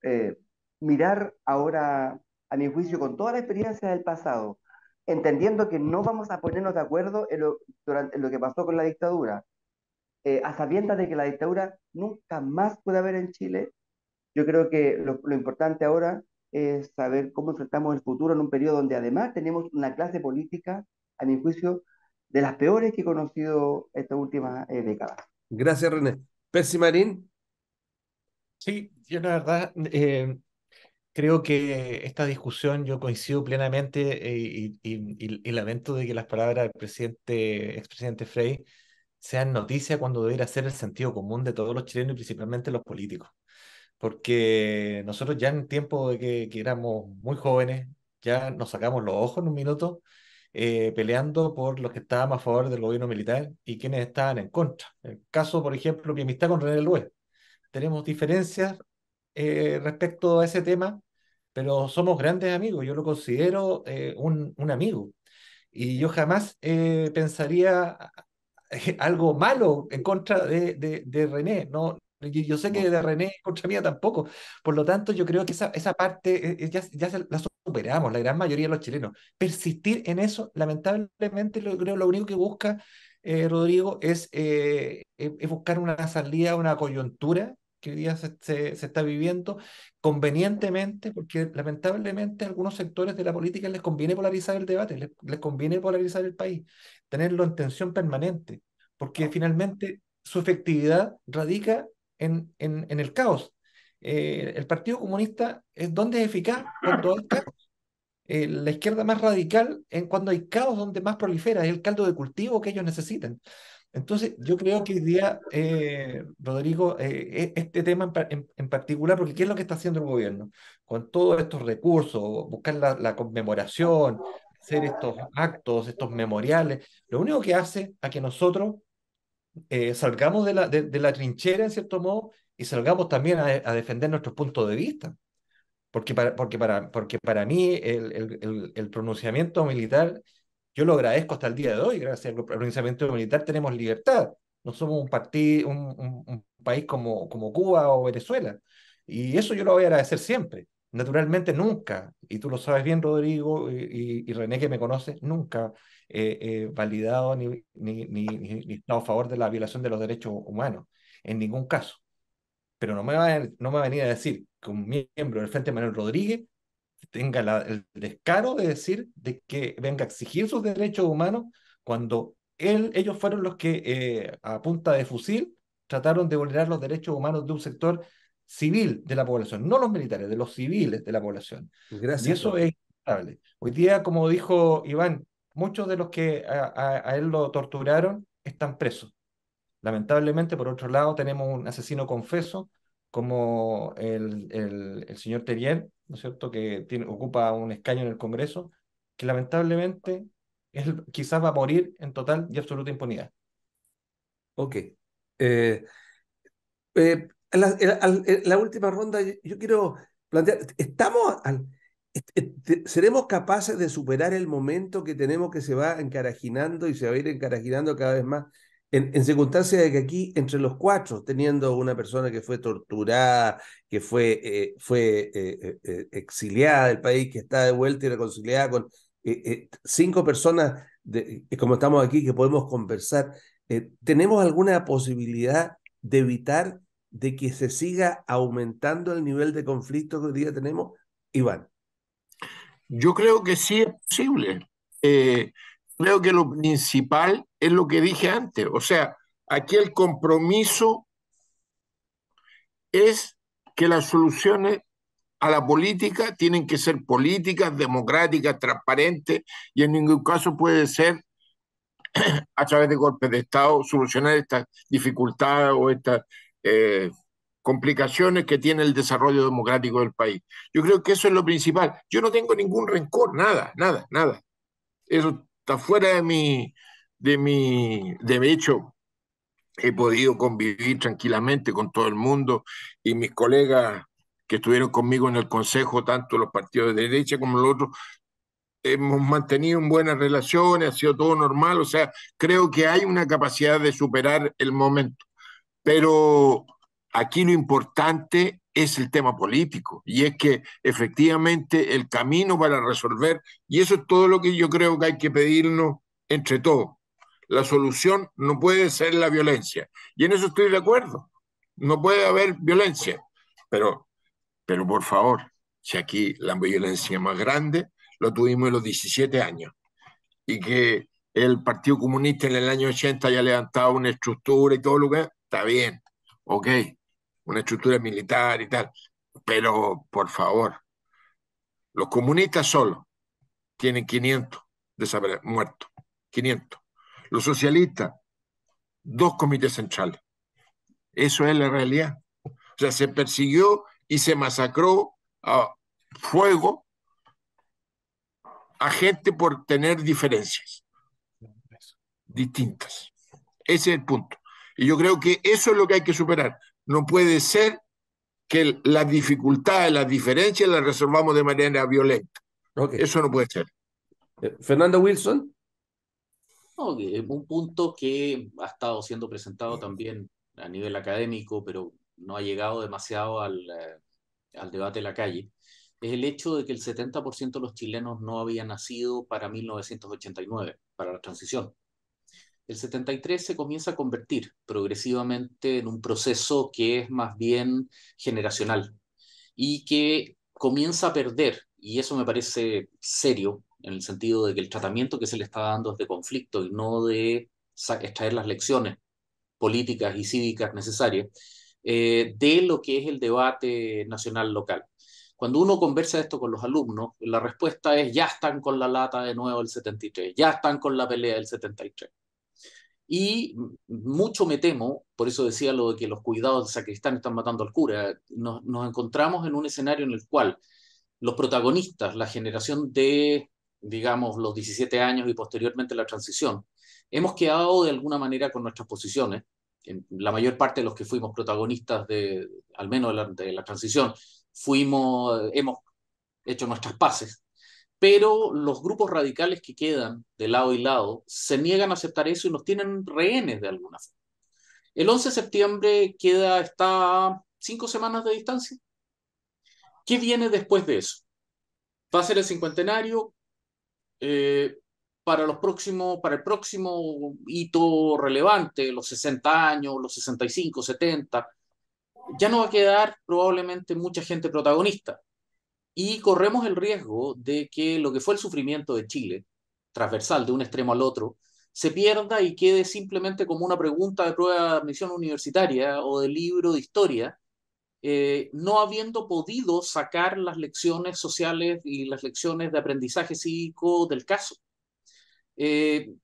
eh, mirar ahora, a mi juicio, con toda la experiencia del pasado, entendiendo que no vamos a ponernos de acuerdo en lo que pasó con la dictadura, a sabiendas de que la dictadura nunca más puede haber en Chile. Yo creo que lo importante ahora es saber cómo enfrentamos el futuro en un periodo donde además tenemos una clase política, a mi juicio, de las peores que he conocido estas últimas décadas. Gracias, René. Percy Marín, Sí, yo la verdad creo que esta discusión yo coincido plenamente y lamento de que las palabras del expresidente Frei sean noticia cuando debería ser el sentido común de todos los chilenos y principalmente los políticos. Porque nosotros ya en tiempo de que éramos muy jóvenes, ya nos sacamos los ojos en un minuto peleando por los que estábamos a favor del gobierno militar y quienes estaban en contra. El caso, por ejemplo, mi amistad con René Luez. Tenemos diferencias respecto a ese tema, pero somos grandes amigos. Yo lo considero un amigo. Y yo jamás pensaría algo malo en contra de René. No, yo sé que de René en contra mía tampoco. Por lo tanto, yo creo que esa parte la superamos, la gran mayoría de los chilenos. Persistir en eso, lamentablemente, creo lo único que busca Rodrigo es buscar una salida, una coyuntura que hoy día se está viviendo convenientemente, porque lamentablemente a algunos sectores de la política les conviene polarizar el debate, les conviene polarizar el país, tenerlo en tensión permanente, porque finalmente su efectividad radica en el caos. El Partido Comunista es donde es eficaz cuando hay caos. La izquierda más radical en cuando hay caos, donde más prolifera, es el caldo de cultivo que ellos necesitan. Entonces, yo creo que hoy día, Rodrigo, este tema en particular, porque ¿qué es lo que está haciendo el gobierno? Con todos estos recursos, buscar la conmemoración, hacer estos actos, estos memoriales, lo único que hace a que nosotros salgamos de la trinchera, en cierto modo, y salgamos también a defender nuestros puntos de vista. Porque para mí el pronunciamiento militar, yo lo agradezco hasta el día de hoy. Gracias al pronunciamiento militar tenemos libertad. No somos un país como Cuba o Venezuela. Y eso yo lo voy a agradecer siempre. Naturalmente nunca, y tú lo sabes bien, Rodrigo, y René que me conoce, nunca he validado ni estado a favor de la violación de los derechos humanos, en ningún caso. Pero no me va a venir a decir que un miembro del Frente Manuel Rodríguez tenga el descaro de decir de que venga a exigir sus derechos humanos cuando ellos fueron los que a punta de fusil trataron de vulnerar los derechos humanos de un sector civil de la población, no los militares, de los civiles de la población. Y gracias, eso profe. es inaceptable. Hoy día, como dijo Iván, muchos de los que a él lo torturaron están presos. Lamentablemente, por otro lado, tenemos un asesino confeso como el señor Terrier, ¿no es cierto?, que ocupa un escaño en el Congreso, que lamentablemente quizás va a morir en total y absoluta impunidad. Ok. Eh, la última ronda, yo quiero plantear, ¿seremos capaces de superar el momento que tenemos que se va encarajinando y se va a ir encarajinando cada vez más en circunstancias de que aquí, entre los cuatro, teniendo una persona que fue torturada, que fue exiliada del país, que está de vuelta y reconciliada con cinco personas, como estamos aquí, que podemos conversar, ¿tenemos alguna posibilidad de evitar de que se siga aumentando el nivel de conflicto que hoy día tenemos? Iván. Yo creo que sí es posible. Eh, Creo que lo principal es lo que dije antes. O sea, aquí el compromiso es que las soluciones a la política tienen que ser políticas, democráticas, transparentes, y en ningún caso puede ser a través de golpes de Estado solucionar estas dificultades o estas eh, complicaciones que tiene el desarrollo democrático del país. Yo creo que eso es lo principal. Yo no tengo ningún rencor, nada, nada, nada. Eso está fuera de mi hecho. He podido convivir tranquilamente con todo el mundo y mis colegas que estuvieron conmigo en el Consejo, tanto los partidos de derecha como los otros, hemos mantenido en buenas relaciones, ha sido todo normal, o sea, creo que hay una capacidad de superar el momento, pero aquí lo importante es el tema político y es que efectivamente el camino para resolver, y eso es todo lo que yo creo que hay que pedirnos entre todos. La solución no puede ser la violencia, y en eso estoy de acuerdo, no puede haber violencia, pero, pero por favor, si aquí la violencia más grande lo tuvimos en los 17 años y que el Partido Comunista en el año 80 haya levantado una estructura y todo lo que está bien, ok, una estructura militar y tal, pero por favor, los comunistas solo tienen 500 muertos, 500. Los socialistas, dos comités centrales. Eso es la realidad. O sea, se persiguió y se masacró a fuego a gente por tener diferencias distintas. Ese es el punto. Y yo creo que eso es lo que hay que superar. No puede ser que las dificultades, las diferencias las resolvamos de manera violenta. Ok. Eso no puede ser. Fernando Wilson. No, un punto que ha estado siendo presentado también a nivel académico, pero no ha llegado demasiado al debate de la calle, es el hecho de que el 70% de los chilenos no había nacido para 1989, para la transición. El 73 se comienza a convertir progresivamente en un proceso que es más bien generacional y que comienza a perder, y eso me parece serio, en el sentido de que el tratamiento que se le está dando es de conflicto y no de extraer las lecciones políticas y cívicas necesarias de lo que es el debate nacional local. Cuando uno conversa esto con los alumnos, la respuesta es ya están con la lata de nuevo el 73, ya están con la pelea del 73. Y mucho me temo, por eso decía lo de que los cuidados del sacristán están matando al cura, nos encontramos en un escenario en el cual los protagonistas, la generación de, digamos, los 17 años y posteriormente la transición, hemos quedado de alguna manera con nuestras posiciones. En la mayor parte de los que fuimos protagonistas de, al menos de la transición, hemos hecho nuestras paces, pero los grupos radicales que quedan de lado y lado se niegan a aceptar eso y nos tienen rehenes de alguna forma. El 11 de septiembre está a 5 semanas de distancia. ¿Qué viene después de eso? Va a ser el cincuentenario. eh, para el próximo hito relevante, los 60 años, los 65, 70, ya no va a quedar probablemente mucha gente protagonista. Y corremos el riesgo de que lo que fue el sufrimiento de Chile, transversal de un extremo al otro, se pierda y quede simplemente como una pregunta de prueba de admisión universitaria o de libro de historia, no habiendo podido sacar las lecciones sociales y las lecciones de aprendizaje cívico del caso. Eh,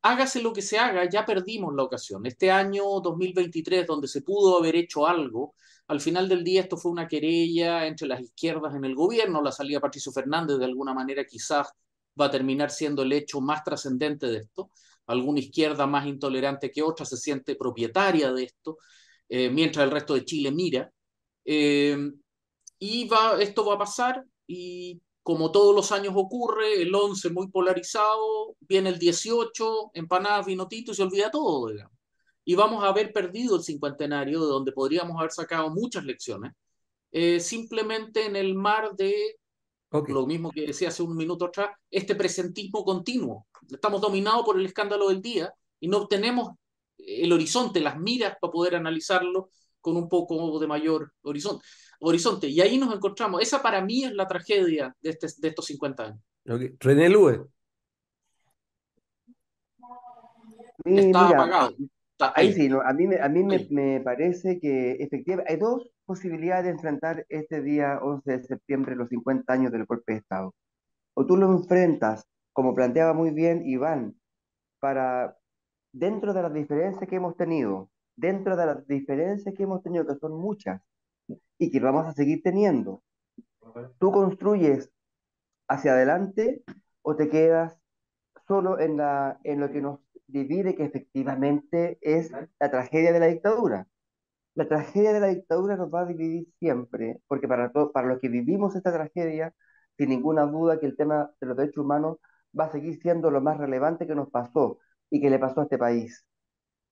Hágase lo que se haga, ya perdimos la ocasión. Este año 2023, donde se pudo haber hecho algo, al final del día esto fue una querella entre las izquierdas en el gobierno. La salida de Patricio Fernández de alguna manera quizás va a terminar siendo el hecho más trascendente de esto. Alguna izquierda más intolerante que otra se siente propietaria de esto, mientras el resto de Chile mira. Eh, Esto va a pasar y como todos los años ocurre, el 11 muy polarizado, viene el 18, empanadas, vinotito y se olvida todo, digamos. Y vamos a haber perdido el cincuentenario de donde podríamos haber sacado muchas lecciones, simplemente en el mar de Ok. lo mismo que decía hace un minuto atrás, este presentismo continuo. Estamos dominados por el escándalo del día y no tenemos el horizonte, las miras para poder analizarlo con un poco de mayor horizonte. Y ahí nos encontramos. Esa para mí es la tragedia de estos 50 años. Okay. René Lue. Y Está mira, apagado. Está ahí ahí. sí, ¿no? A mí Ahí. me parece que efectivamente hay dos posibilidades de enfrentar este día 11 de septiembre, los 50 años del golpe de Estado. O tú lo enfrentas, como planteaba muy bien Iván, para dentro de las diferencias que hemos tenido, dentro de las diferencias que hemos tenido, que son muchas y que vamos a seguir teniendo, tú construyes hacia adelante o te quedas solo en lo que nos divide, que efectivamente es la tragedia de la dictadura. La tragedia de la dictadura nos va a dividir siempre, porque para los que vivimos esta tragedia, sin ninguna duda que el tema de los derechos humanos va a seguir siendo lo más relevante que nos pasó y que le pasó a este país.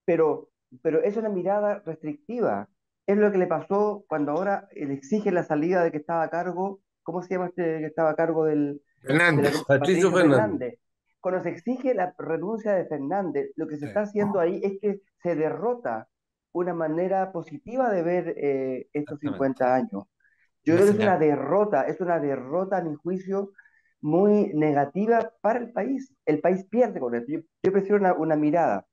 Pero, pero es una mirada restrictiva. Es lo que le pasó cuando ahora le exige la salida de que estaba a cargo, ¿cómo se llama este que estaba a cargo de la Fernández. Patricio Patricio Fernández. Fernández? Cuando se exige la renuncia de Fernández, lo que se Sí. está haciendo ahí es que se derrota una manera positiva de ver estos Exactamente. 50 años. Yo Una creo que señal. es una derrota a mi juicio muy negativa para el país. El país pierde con esto. Yo prefiero una mirada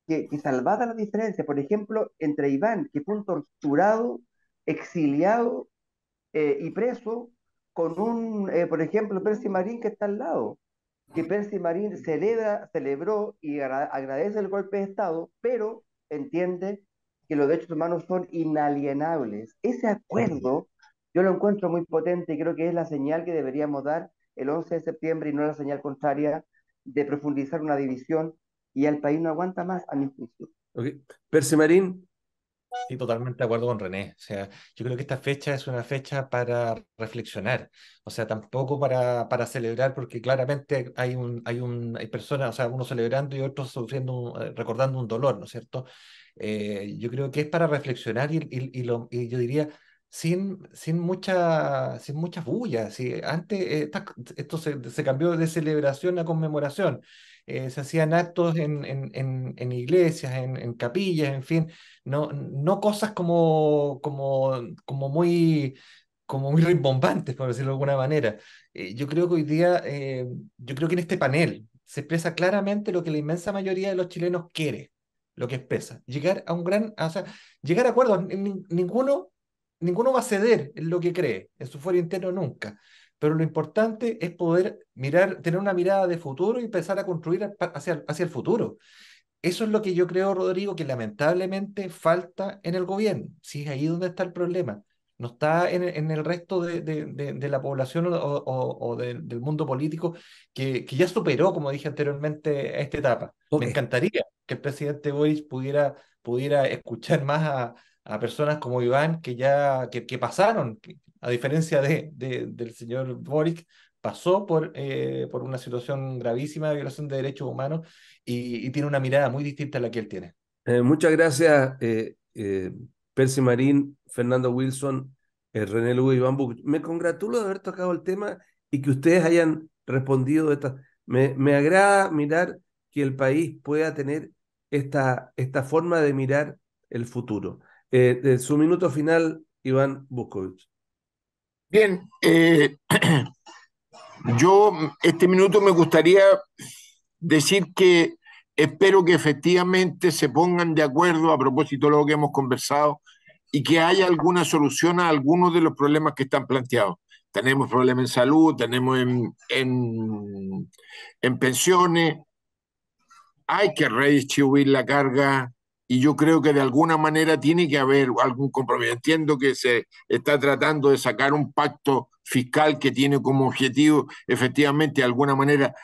que salvada la diferencia, por ejemplo, entre Iván, que fue un torturado, exiliado y preso, con por ejemplo, Percy Marín que está al lado, que Percy Marín celebró y agradece el golpe de Estado, pero entiende que los derechos humanos son inalienables. Ese acuerdo yo lo encuentro muy potente y creo que es la señal que deberíamos dar el 11 de septiembre y no la señal contraria de profundizar una división y el país no aguanta más, a mi juicio. Ok. Percy Marín, Sí, totalmente de acuerdo con René. O sea, yo creo que esta fecha es una fecha para reflexionar. O sea, tampoco para celebrar, porque claramente hay personas, o sea, unos celebrando y otros sufriendo, recordando un dolor, ¿no es cierto? Yo creo que es para reflexionar y yo diría, sin mucha bulla. Sí, antes esto se cambió de celebración a conmemoración. Se hacían actos en iglesias, en capillas, en fin, no cosas como muy rimbombantes, por decirlo de alguna manera. Yo creo que hoy día, yo creo que en este panel se expresa claramente lo que la inmensa mayoría de los chilenos quiere, lo que expresa. O sea, llegar a acuerdos. Ninguno va a ceder en lo que cree, en su fuero interno nunca. Pero lo importante es poder mirar, tener una mirada de futuro y empezar a construir hacia el futuro. Eso es lo que yo creo, Rodrigo, que lamentablemente falta en el gobierno. Sí, es ahí donde está el problema. No está en el resto de la población o del mundo político que ya superó, como dije anteriormente, esta etapa. Me ok. encantaría que el presidente Boris pudiera escuchar más a personas como Iván que pasaron, a diferencia del señor Boris, pasó por una situación gravísima de violación de derechos humanos y tiene una mirada muy distinta a la que él tiene. Muchas gracias, Percy Marín, Fernando Wilson, René Lugo y Iván Buch. Me congratulo de haber tocado el tema y que ustedes hayan respondido de esta. Me agrada mirar que el país pueda tener esta forma de mirar el futuro. De su minuto final, Iván Buscovich. Bien, yo este minuto me gustaría decir que espero que efectivamente se pongan de acuerdo a propósito de lo que hemos conversado y que haya alguna solución a algunos de los problemas que están planteados. Tenemos problemas en salud, tenemos en pensiones, hay que redistribuir la carga y yo creo que de alguna manera tiene que haber algún compromiso. Entiendo que se está tratando de sacar un pacto fiscal que tiene como objetivo efectivamente de alguna manera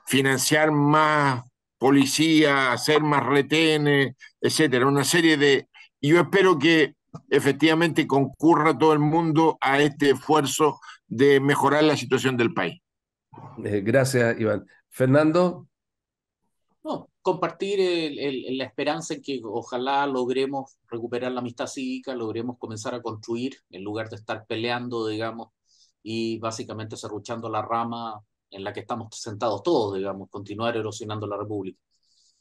financiar más policía, hacer más retenes, etcétera, una serie de... Y yo espero que efectivamente concurra todo el mundo a este esfuerzo de mejorar la situación del país. Gracias, Iván. Fernando, No, compartir la esperanza en que ojalá logremos recuperar la amistad cívica, logremos comenzar a construir en lugar de estar peleando, digamos, y básicamente serruchando la rama en la que estamos sentados todos, digamos, continuar erosionando la República.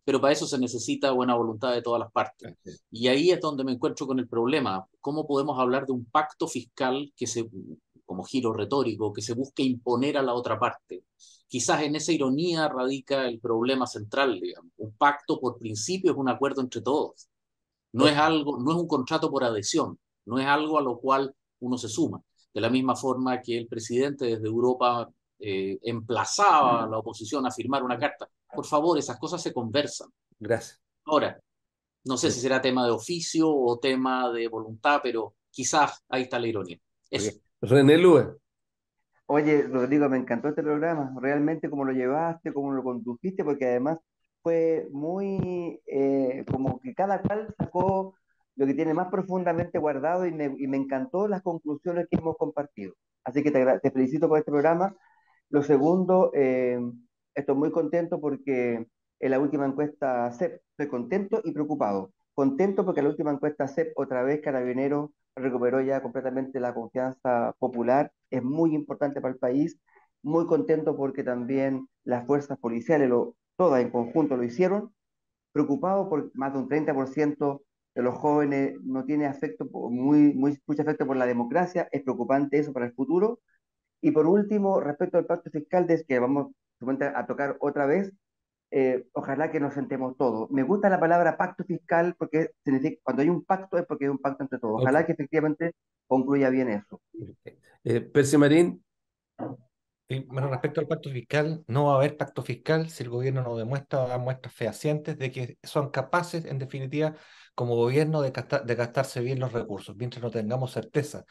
Pero para eso se necesita buena voluntad de todas las partes. Y ahí es donde me encuentro con el problema. ¿Cómo podemos hablar de un pacto fiscal como giro retórico, que se busque imponer a la otra parte? Quizás en esa ironía radica el problema central, digamos. Un pacto por principio es un acuerdo entre todos. No es algo, no es un contrato por adhesión, no es algo a lo cual uno se suma. De la misma forma que el presidente desde Europa emplazaba a la oposición a firmar una carta. Por favor, esas cosas se conversan. gracias. Ahora, no sé si será tema de oficio o tema de voluntad, pero quizás ahí está la ironía. Eso. Okay. René Lugo. Oye, Rodrigo, me encantó este programa, realmente cómo lo llevaste, cómo lo condujiste, porque además fue muy como que cada cual sacó lo que tiene más profundamente guardado y me encantó las conclusiones que hemos compartido. Así que te felicito por este programa. Lo segundo, estoy muy contento porque en la última encuesta CEP, estoy contento y preocupado. Contento porque en la última encuesta CEP, otra vez Carabineros recuperó ya completamente la confianza popular, es muy importante para el país. Muy contento porque también las fuerzas policiales, todas en conjunto lo hicieron. Preocupado por más de un 30% de los jóvenes no tiene afecto, mucho afecto por la democracia, es preocupante eso para el futuro. Y por último, respecto al pacto fiscal, desde que vamos a tocar otra vez, ojalá que nos sentemos todos. Me gusta la palabra pacto fiscal porque significa, cuando hay un pacto es porque hay un pacto entre todos. Ok. Ojalá que efectivamente concluya bien eso. Percy Marín, Y, bueno, respecto al pacto fiscal, no va a haber pacto fiscal si el gobierno no demuestra, da muestras fehacientes de que son capaces, en definitiva, como gobierno, de gastarse bien los recursos. Mientras no tengamos certeza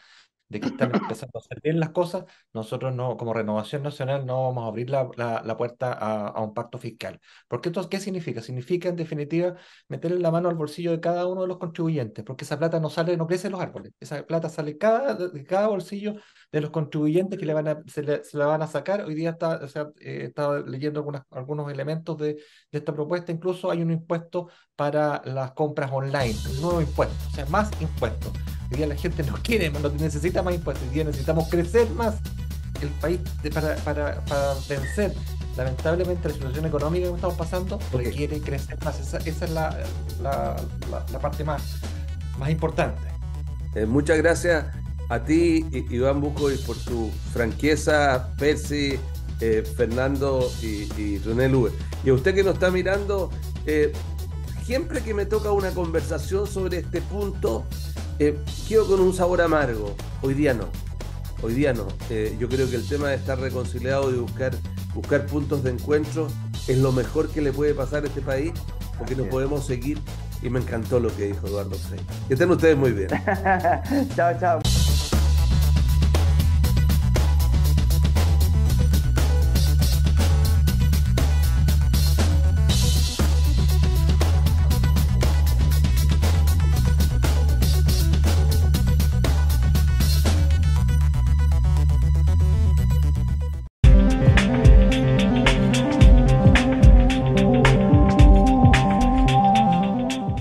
de que están empezando a hacer bien las cosas, nosotros no, como Renovación Nacional, no vamos a abrir la puerta a un pacto fiscal. Porque esto, ¿qué significa? Significa, en definitiva, meterle la mano al bolsillo de cada uno de los contribuyentes, porque esa plata no sale, no crece en los árboles. Esa plata sale de cada bolsillo de los contribuyentes que se la van a sacar. Hoy día estaba leyendo algunos elementos de esta propuesta. Incluso hay un impuesto para las compras online, un nuevo impuesto, o sea, más impuestos. Hoy día la gente no quiere, no necesita más impuestos. Hoy día necesitamos crecer más el país para vencer. Lamentablemente la situación económica que estamos pasando requiere crecer más. Esa es la parte más importante. muchas gracias a ti, Iván Bujoy, por tu franqueza, Percy, Fernando y René Luber. Y a usted que nos está mirando, siempre que me toca una conversación sobre este punto, quedo con un sabor amargo. Hoy día no. Yo creo que el tema de estar reconciliado y buscar puntos de encuentro es lo mejor que le puede pasar a este país, porque no podemos seguir. Y me encantó lo que dijo Eduardo Frei. Que estén ustedes muy bien. Chao, chao.